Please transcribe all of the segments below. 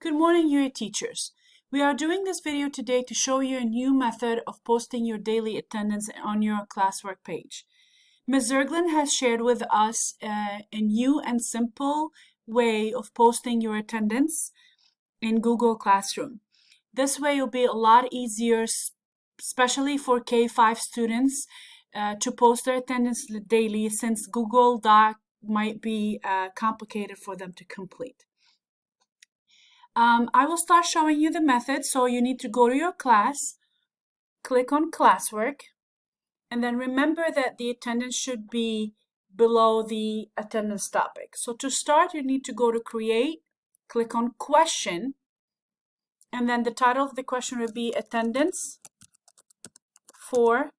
Good morning, UA teachers. We are doing this video today to show you a new method of posting your daily attendance on your classwork page. Ms. Zerglin has shared with us a new and simple way of posting your attendance in Google Classroom. This way will be a lot easier, especially for K-5 students, to post their attendance daily, since Google Doc might be complicated for them to complete. I will start showing you the method. So you need to go to your class, click on classwork, and then remember that the attendance should be below the attendance topic. So to start, you need to go to create, click on question, and then the title of the question would be attendance for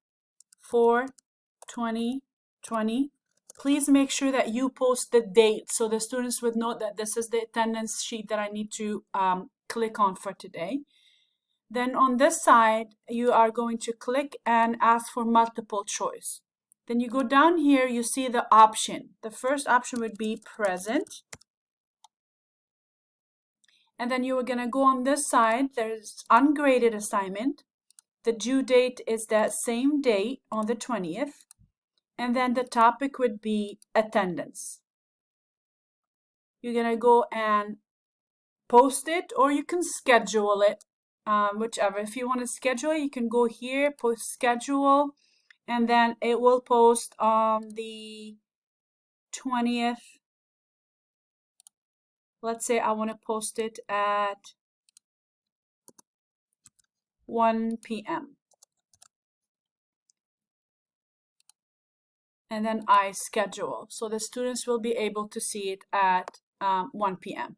2020. Please make sure that you post the date so the students would know that this is the attendance sheet that I need to click on for today. Then on this side, you are going to click and ask for multiple choice. Then you go down here, you see the option. The first option would be present. And then you are going to go on this side, there's ungraded assignment. The due date is that same date on the 20th. And then the topic would be attendance. You're going to go and post it, or you can schedule it, whichever. If you want to schedule it, you can go here, post schedule, and then it will post on the 20th. Let's say I want to post it at 1 p.m. And then I schedule. So the students will be able to see it at 1 p.m.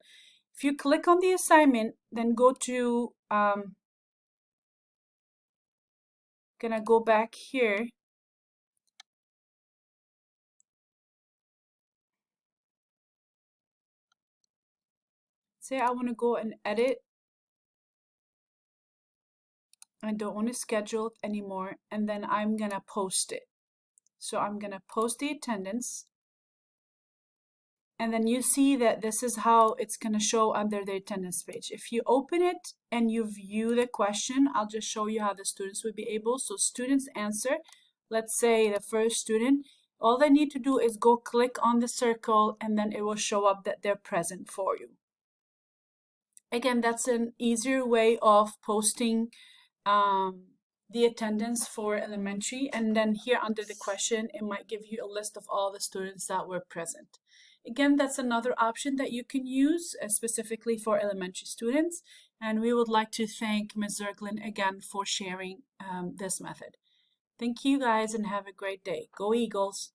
If you click on the assignment, then go to, gonna go back here. Say I want to go and edit. I don't want to schedule it anymore. And then I'm gonna post it. So I'm gonna post the attendance. And then you see that this is how it's going to show under the attendance page. If you open it and you view the question, I'll just show you how the students would be able. So students answer, let's say the first student, all they need to do is go click on the circle and then it will show up that they're present for you. Again, that's an easier way of posting the attendance for elementary. And then here under the question, it might give you a list of all the students that were present. Again, that's another option that you can use specifically for elementary students. And we would like to thank Ms. Zerglin again for sharing this method. Thank you guys and have a great day. Go Eagles!